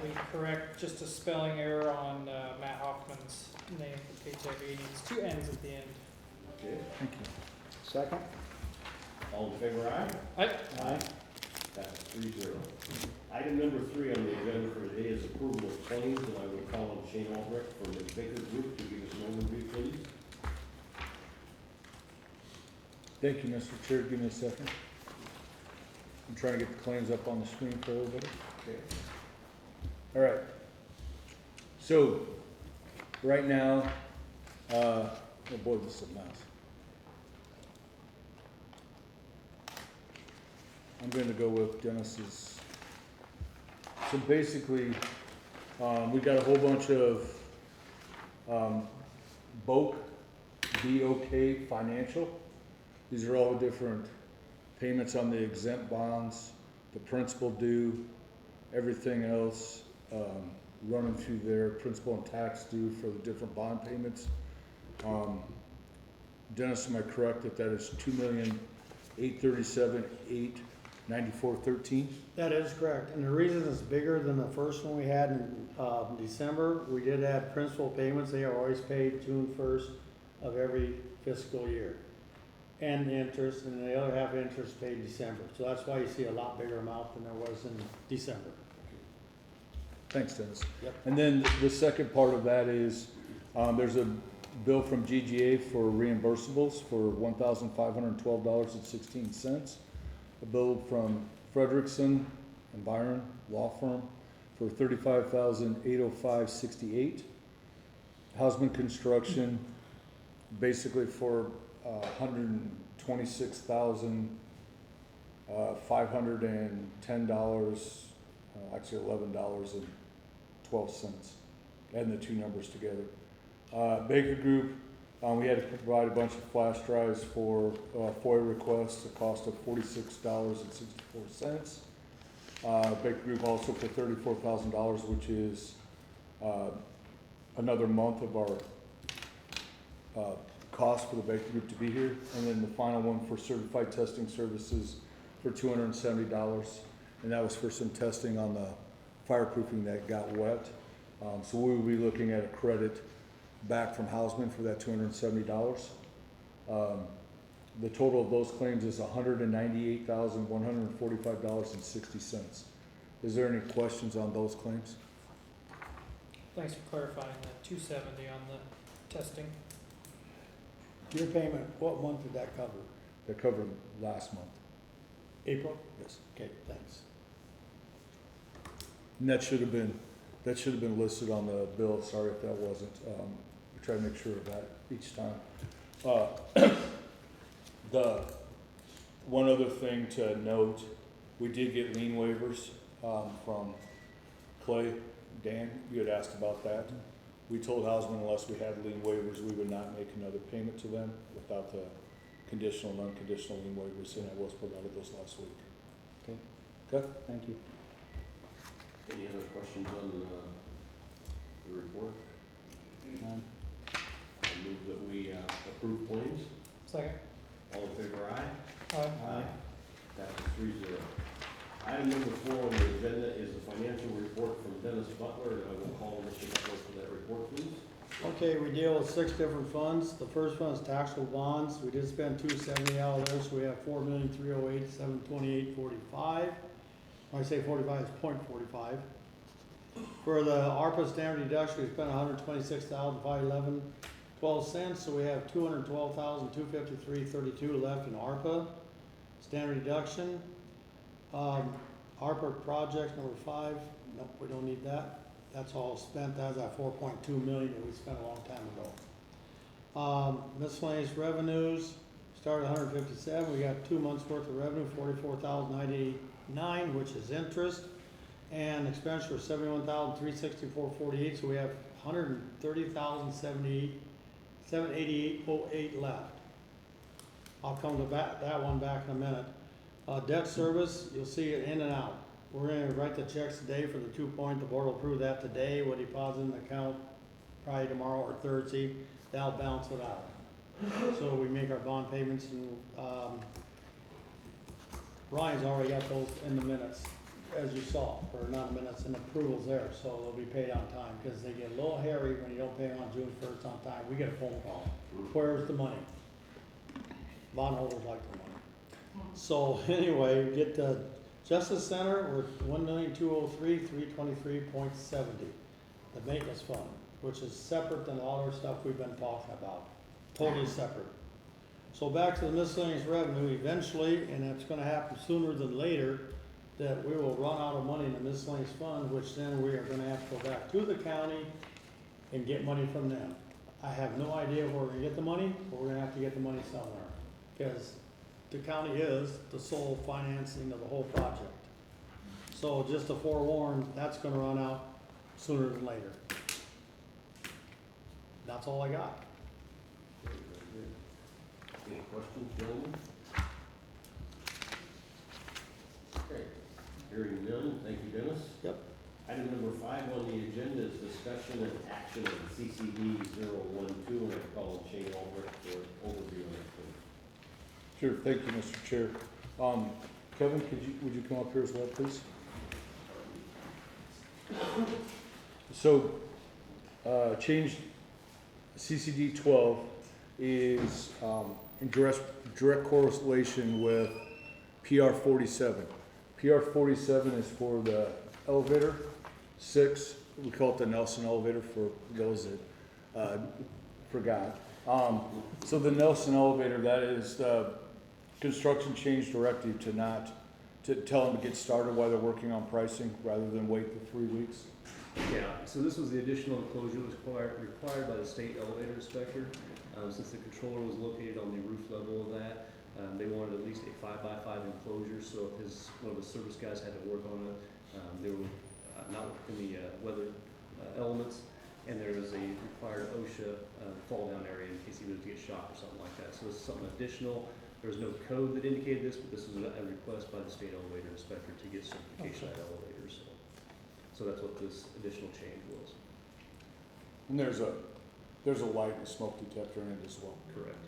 that we correct just a spelling error on Matt Hoffman's name for paycheck 80. It's two N's at the end. Okay, Thank you. Second? all in favor, aye? Aye. That's 3-0. Item number 3 on the agenda for today is approval of claims, and I will call on Shane Albrecht from the Baker Group to give us an overview, please. Thank you, Mr. Chair. Give me a second. I'm trying to get the claims up on the screen for everybody. Okay. All right. So, right now, oh boy, this is a mess. I'm going to go with Dennis's. So basically, we got a whole bunch of BOK, BOK Financial. These are all the different payments on the exempt bonds, the principal due, everything else running through there, principal and tax due for the different bond payments. Dennis, am I correct that is $2,837,894.13? That is correct, and the reason it's bigger than the first one we had in December, we did add principal payments. They are always paid June 1st of every fiscal year. And the interest, and the other half interest paid December. So that's why you see a lot bigger amount than there was in December. Thanks, Dennis. Yep. And then the second part of that is, there's a bill from GGA for reimbursables for $1,512.16. A bill from Frederickson and Byron Law Firm for $35,805.68. Hausman Construction, basically for $126,510, actually $11.12, adding the two numbers together. Baker Group, we had to provide a bunch of flash drives for FOIA requests, a cost of $46.64. Baker Group also for $34,000, which is another month of our cost for the Baker Group to be here. And then the final one for certified testing services for $270. And that was for some testing on the fireproofing that got wet. So we will be looking at a credit back from Hausman for that $270. The total of those claims is $198,145.60. Is there any questions on those claims? Thanks for clarifying that 270 on the testing. Your payment, what month did that cover? That covered last month. April? Yes. Okay, thanks. And that should have been listed on the bill. Sorry if that wasn't. We try to make sure of that each time. The one other thing to note, we did get lien waivers from Clay. Dan, you had asked about that. We told Hausman unless we had lien waivers, we would not make another payment to them without the conditional and unconditional lien waivers, and I was provided those last week. Okay. Okay, thank you. Any other questions on the report? None. I move that we approve claims. Second. All in favor, aye? Aye. That's 3-0. Item number 4 on the agenda is the financial report from Dennis Butler, and I will call Mr. Butler for that report, please. Okay, we deal with 6 different funds. The first one is taxable bonds. We did spend $270 out of there, so we have $4,308,728.45. When I say 45, it's 0.45. For the ARPA standard deduction, we spent $126,511.12, so we have $212,253.32 left in ARPA standard deduction. ARPA project number 5, nope, we don't need that. That's all spent. That's at $4.2 million that we spent a long time ago. Miscellaneous revenues started at 157. We got 2 months worth of revenue, $44,989, which is interest, and expenditure was $71,364.48. So we have $130,788.08 left. I'll come to that one back in a minute. Debt service, you'll see it in and out. We're going to write the checks today for the 2 point. The board will approve that today. We'll deposit in the account probably tomorrow or Thursday. That'll balance it out. So we make our bond payments, and Ryan's already got those in the minutes. as you saw, for non-minutes and approvals there, so they'll be paid on time, because they get a little hairy when you don't pay them on June first on time. We get a phone call, where's the money? Bondholders like the money. So anyway, we get the Justice Center, we're 1,203,323.70. The maintenance fund, which is separate than all our stuff we've been talking about, totally separate. So back to the miscellaneous revenue, eventually, and it's gonna happen sooner than later, that we will run out of money in the miscellaneous fund, which then we are gonna have to go back to the county and get money from them. I have no idea where we're gonna get the money, but we're gonna have to get the money somewhere, because the county is the sole financing of the whole project. So just to forewarn, that's gonna run out sooner than later. That's all I got. Any questions, gentlemen? Okay, hearing none, thank you, Dennis. Yep. Item number 5 on the agenda is discussion and action on CCD 012, and I call Shane Albrecht for overview on that, please. Sure, thank you, Mr. Chair. Kevin, would you come up here as well, please? So, change CCD 12 is in direct correlation with PR 47. PR 47 is for the elevator 6. We call it the Nelson elevator for those that forgot. So the Nelson elevator, that is the construction change directive to tell them to get started while they're working on pricing rather than wait the 3 weeks. Yeah, so this was the additional enclosure that was required by the state elevator inspector. Since the controller was located on the roof level of that, they wanted at least a 5x5 enclosure, so if one of the service guys had to work on it, they were not within the weather elements, and there was a required OSHA fall down area in case he was to get shocked or something like that. So this is something additional. There was no code that indicated this, but this was a request by the state elevator inspector to get certification of elevators. So that's what this additional change was. And there's a light and smoke detector in it as well. Correct.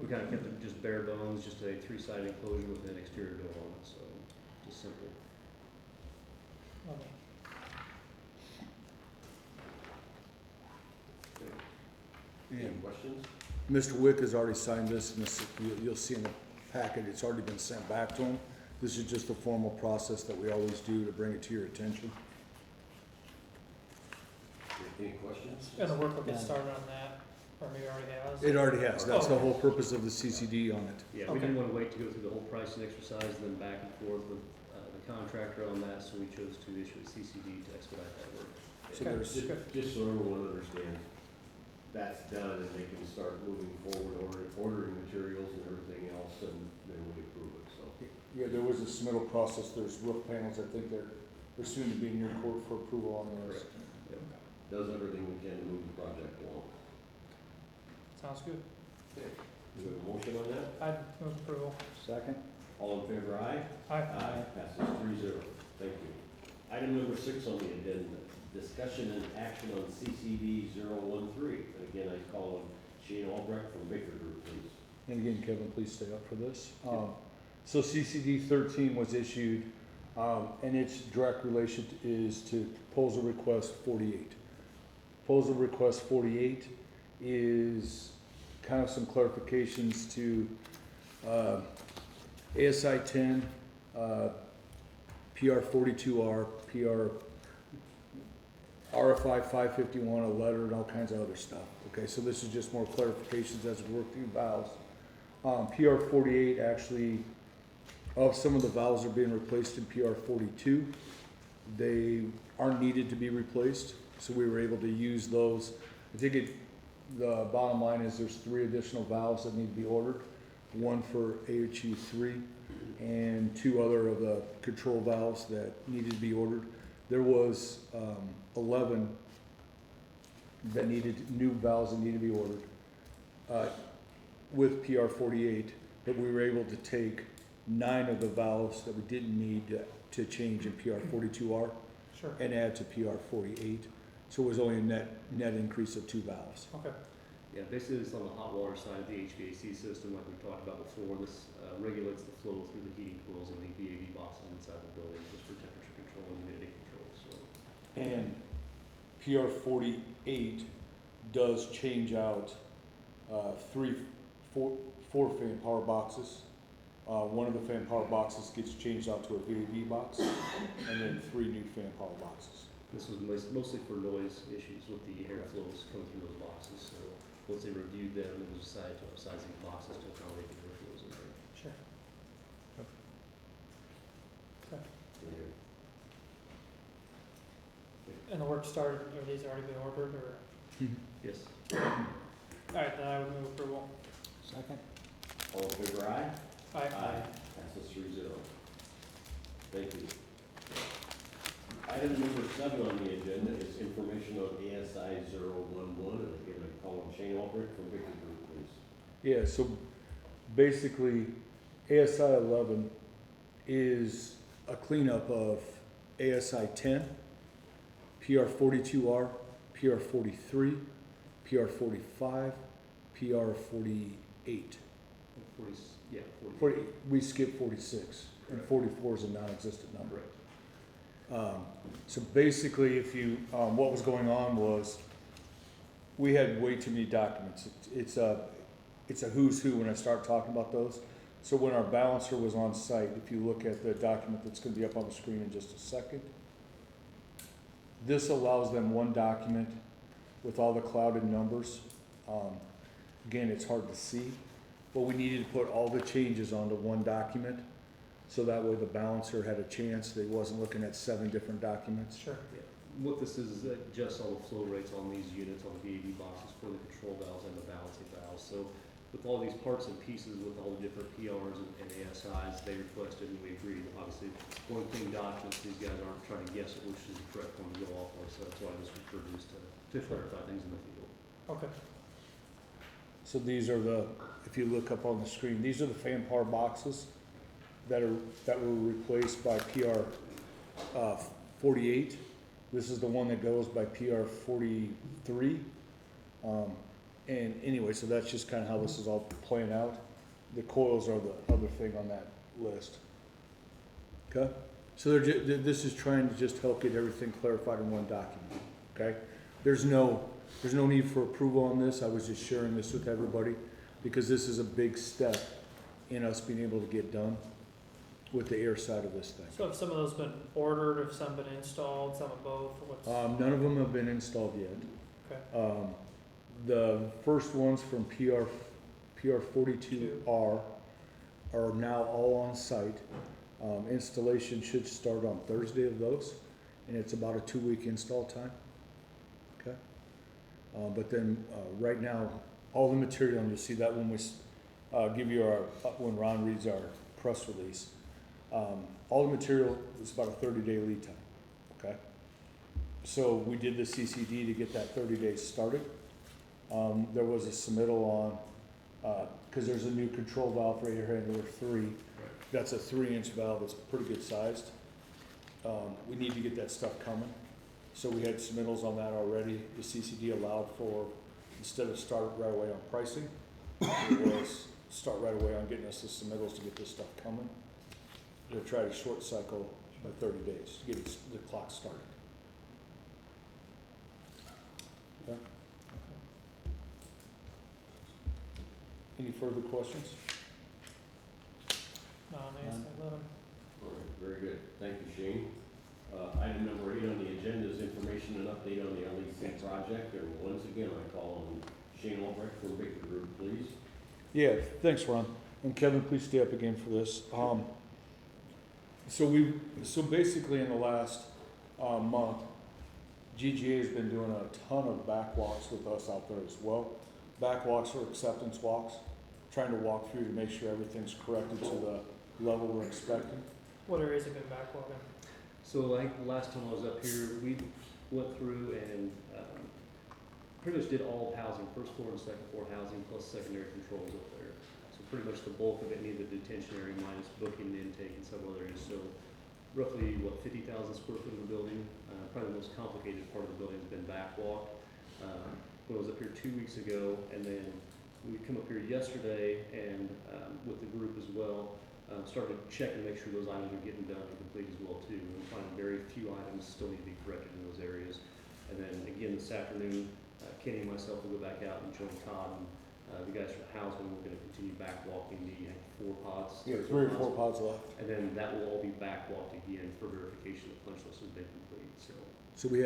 We kind of kept it just bare bones, just a 3-sided enclosure with an exterior door on it, so just simple. Okay. Any questions? Mr. Wick has already signed this, and you'll see in the packet, it's already been sent back to him. This is just a formal process that we always do to bring it to your attention. Any questions? And the work will get started on that, or maybe already has? It already has. That's the whole purpose of the CCD on it. Yeah, we Okay. didn't want to wait to go through the whole pricing exercise and then back and forth with the contractor on that, so we chose to issue a CCD to expedite that work. So Okay. there's, Just so everyone understands, that's done and they can start moving forward, ordering materials and everything else, and then we approve it, so. yeah, there was a submittal process. There's roof panels. I think they're soon to be in your court for approval on those. Correct. Yep. Does everything we can to move the project along. Sounds good. Okay. Do we have a motion on that? I'd move approval. Second? All in favor, aye? Aye. Passes 3-0. Thank you. Item number 6 on the agenda, discussion and action on CCD 013. And again, I call on Shane Albrecht from Baker Group, please. And again, Kevin, please stay up for this. So CCD 13 was issued, and its direct relation is to proposal request 48. Proposal request 48 is kind of some clarifications to ASI 10, PR 42R, PR RFI 551, a letter, and all kinds of other stuff. Okay, so this is just more clarifications as we work through valves. PR 48 actually, of some of the valves are being replaced in PR 42. They aren't needed to be replaced, so we were able to use those. I think the bottom line is there's 3 additional valves that need to be ordered. One for AHU 3 and 2 other of the control valves that needed to be ordered. There was 11 that new valves that needed to be ordered with PR 48, but we were able to take 9 of the valves that we didn't need to change in PR 42R Sure. and add to PR 48. So it was only a net increase of 2 valves. Okay. Yeah, basically it's on the hot water side of the HVAC system, like we talked about before. This regulates the flow through the heating coils and the VAV boxes inside the building, just for temperature control and humidity control, so. And PR 48 does change out four fan power boxes. One of the fan power boxes gets changed out to a VAV box, and then 3 new fan power boxes. This was mostly for noise issues with the airflows coming through those boxes, so once they reviewed them, it was decided to upsize these boxes to accommodate the airflows in there. Sure. And the work started, are these already been ordered, or? Yes. Alright, then I would move approval. Second. All in favor, aye? Aye. Passes 3-0. Thank you. Item number 7 on the agenda is information on ASI 011, and again, I call on Shane Albrecht from Victor Group, please. Yeah, so basically, ASI 11 is a cleanup of ASI 10, PR 42R, PR 43, PR 45, PR 48. 40, yeah, 40. 40, we skipped 46, and 44 is a non-existent number. So basically, if you, what was going on was, we had way too many documents. It's a who's who when I start talking about those. So when our balancer was on site, if you look at the document that's gonna be up on the screen in just a second, this allows them one document with all the clouded numbers. Again, it's hard to see, but we needed to put all the changes onto one document. So that way the balancer had a chance, they wasn't looking at 7 different documents. Sure. Yeah. What this is that adjusts all the flow rates on these units, on the VAV boxes for the control valves and the balancing valves. So with all these parts and pieces, with all the different PRs and ASIs, they requested and we agreed. Obviously, one clean documents, these guys aren't trying to guess at which is the correct one to go off of, so that's why this was produced to clarify things in the field. Okay. So these are the, if you look up on the screen, these are the fan power boxes that were replaced by PR 48. This is the one that goes by PR 43. And anyway, so that's just kind of how this is all playing out. The coils are the other thing on that list. Okay? So this is trying to just help get everything clarified in one document. Okay? There's no need for approval on this. I was just sharing this with everybody because this is a big step in us being able to get done with the air side of this thing. So have some of those been ordered, have some been installed, some of both, what's? None of them have been installed yet. Okay. The first ones from PR 42R are now all on site. Installation should start on Thursday of those, and it's about a 2-week install time. Okay. But then right now, all the material, and you'll see that when we give you when Ron reads our press release, all the material is about a 30-day lead time. Okay. So we did the CCD to get that 30 days started. There was a submittal on, because there's a new control valve for air handler 3. That's a 3-inch valve. It's pretty good sized. We need to get that stuff coming. So we had submittals on that already. The CCD allowed for, instead of start right away on pricing, it was start right away on getting us the submittals to get this stuff coming. They'll try to short cycle by 30 days to get the clock started. Okay. Any further questions? No, ASI 11. All right, very good. Thank you, Shane. Item number 8 on the agenda is information and update on the LEC project. And once again, I call on Shane Albrecht from Victor Group, please. Yeah, thanks, Ron. And Kevin, please stay up again for this. So basically in the last month, GGA has been doing a ton of backwalks with us out there as well. Backwalks or acceptance walks, trying to walk through to make sure everything's corrected to the level we're expecting. What areas have been backlogging? So like last time I was up here, we went through and pretty much did all housing, first floor and second floor housing plus secondary controls up there. So pretty much the bulk of it needed the detention area minus booking, intake, and several other areas. So roughly, 50,000 square foot of the building. Probably the most complicated part of the building has been backwalk. When I was up here 2 weeks ago, and then we come up here yesterday and with the group as well, started checking to make sure those items are getting done and complete as well too. And finding very few items still need to be corrected in those areas. And then again this afternoon, Kenny and myself will go back out and join Todd and the guys from Houseman. We're going to continue backwalking the 4 pods. Yeah, 3 or 4 pods left. And then that will all be backwalked again for verification the punch list has been complete. So we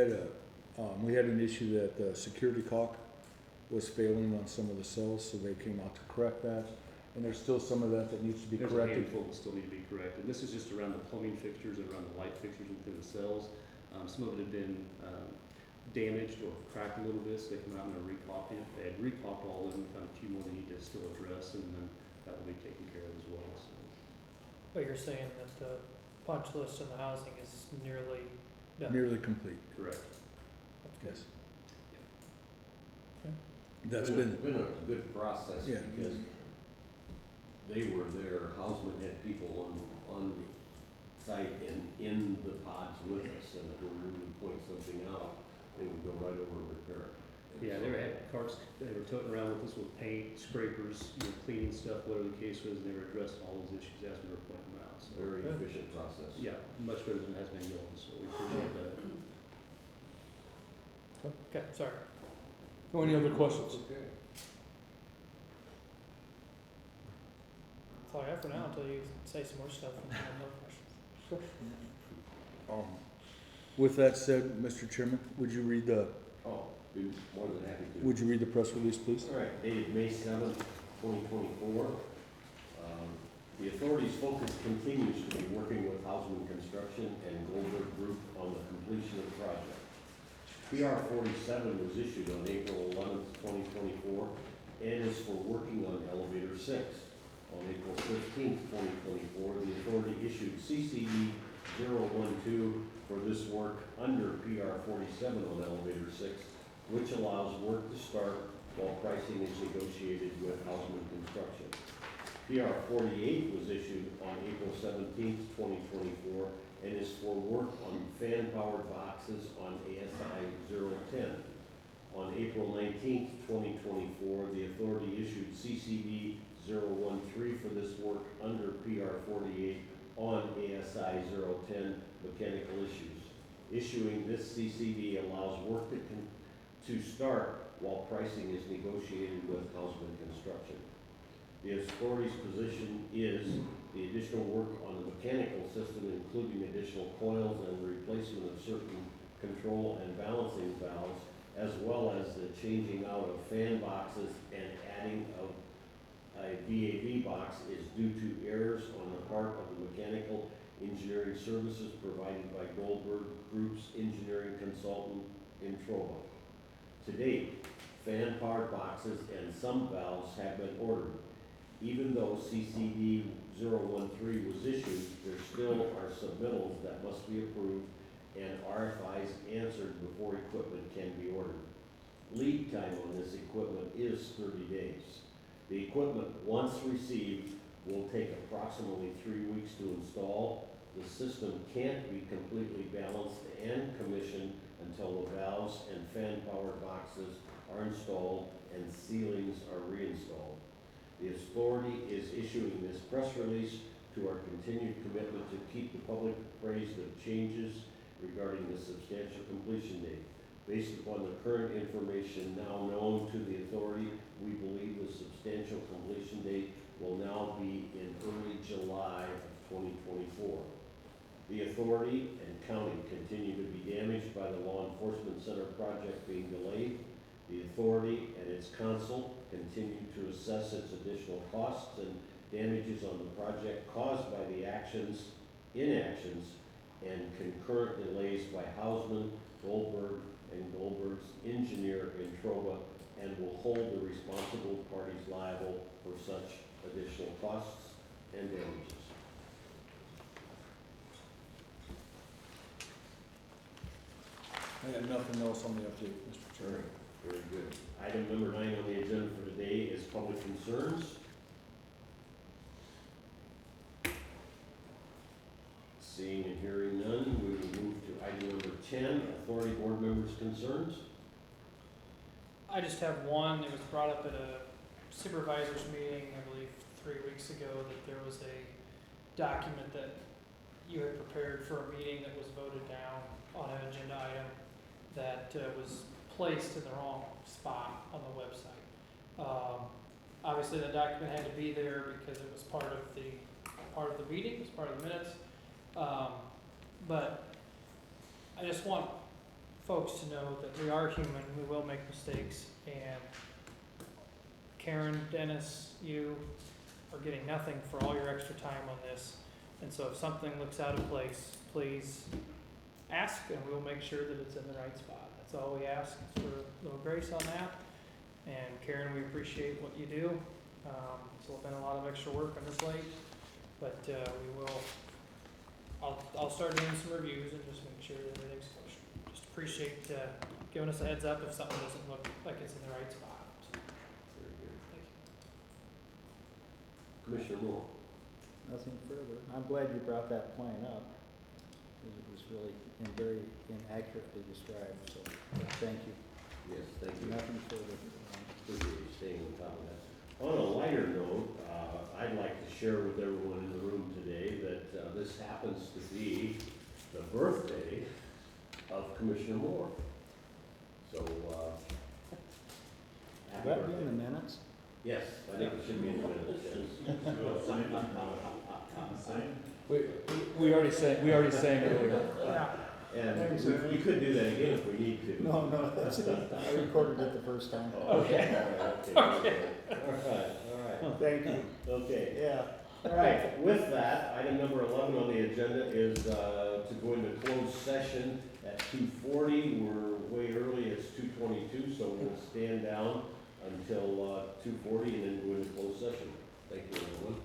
had an issue that the security caulk was failing on some of the cells, so they came out to correct that. And there's still some of that needs to be There's corrected. a handful that still need to be corrected. This is just around the plumbing fixtures and around the light fixtures within the cells. Some of it had been damaged or cracked a little bit, so they come out and they're recaulking it. They had recaulked all of them, found a few more they need to still address, and then that will be taken care of as well. So. But you're saying that the punch list in the housing is nearly done? Nearly complete, Correct. That's good. yes. That's It's been a good process Yeah. because they were there, Hausman had people on site and in the pods with us, and if we would point something out, they would go right over and repair it. And Yeah, so- they had carts, they were toting around with us with paint, scrapers, cleaning stuff, whatever the case was, and they were addressing all those issues as we were pointing them out. So, Very efficient process. yeah, much better than it has been going, so we appreciate that. Okay, sorry. Any other questions? Okay. That's all I have for now until you say some more stuff and I have more questions. With that said, Mr. Chairman, would you read the Be more than happy to. would you read the press release, please? All right, dated May 7th, 2024. The authority's focus continues to be working with Hausman Construction and Goldberg Group on the completion of the project. PR 47 was issued on April 11th, 2024, and is for working on elevator 6. On April 15th, 2024, the authority issued CCD 012 for this work under PR 47 on elevator 6, which allows work to start while pricing is negotiated with Hausman Construction. PR 48 was issued on April 17th, 2024, and is for work on fan-powered boxes on ASI 010. On April 19th, 2024, the authority issued CCD 013 for this work under PR 48 on ASI 010 mechanical issues. Issuing this CCD allows work to start while pricing is negotiated with Hausman Construction. The authority's position is the additional work on the mechanical system, including additional coils and replacement of certain control and balancing valves, as well as the changing out of fan boxes and adding of a VAV box, is due to errors on the part of the mechanical engineering services provided by Goldberg Group's engineering consultant in Trova. To date, fan-powered boxes and some valves have been ordered. Even though CCD 013 was issued, there still are submittals that must be approved and RFIs answered before equipment can be ordered. Lead time on this equipment is 30 days. The equipment, once received, will take approximately 3 weeks to install. The system can't be completely balanced and commissioned until the valves and fan-powered boxes are installed and ceilings are reinstalled. The authority is issuing this press release to our continued commitment to keep the public appraised of changes regarding the substantial completion date. Based upon the current information now known to the authority, we believe the substantial completion date will now be in early July of 2024. The authority and county continue to be damaged by the law enforcement center project being delayed. The authority and its council continue to assess its additional costs and damages on the project caused by the inactions, and concurrent delays by Hausman, Goldberg, and Goldberg's engineer in Trova, and will hold the responsible parties liable for such additional costs and damages. I got nothing else on the update, Mr. Chairman. Very good. Item number 9 on the agenda for today is public concerns. Seeing and hearing none, we will move to item number 10, authority board members' concerns. I just have one. It was brought up at a supervisors meeting, I believe, 3 weeks ago, that there was a document that you had prepared for a meeting that was voted down on an agenda item that was placed in the wrong spot on the website. Obviously, the document had to be there because it was part of the meeting, it was part of the minutes. But I just want folks to know that we are human, we will make mistakes, and Karen, Dennis, you are getting nothing for all your extra time on this. And so if something looks out of place, please ask, and we'll make sure that it's in the right spot. That's all we ask, is for a little grace on that. And Karen, we appreciate what you do. It's been a lot of extra work on this late, but I'll start doing some reviews and just make sure that everything's kosher. Just appreciate giving us a heads up if something doesn't look like it's in the right spot. So, Very good. thank you. Commissioner Moore? Nothing further. I'm glad you brought that plan up, because it was really very inaccurately described, so thank you. Yes, thank you. Nothing further. Appreciate you staying on top of that. On a lighter note, I'd like to share with everyone in the room today that this happens to be the birthday of Commissioner Moore. So, happy Will that be in birthday. the minutes? Yes, I think it should be in the minutes, yes. We already sang earlier. Yeah. And we could do that again if we need to. No, that's it. I recorded it the first time. Okay. Okay. All right. Thank you. Okay. Yeah. All right, with that, item number 11 on the agenda is to go into closed session at 2:40. We're way early, it's 2:22, so we'll stand down until 2:40 and then go into closed session. Thank you, everyone.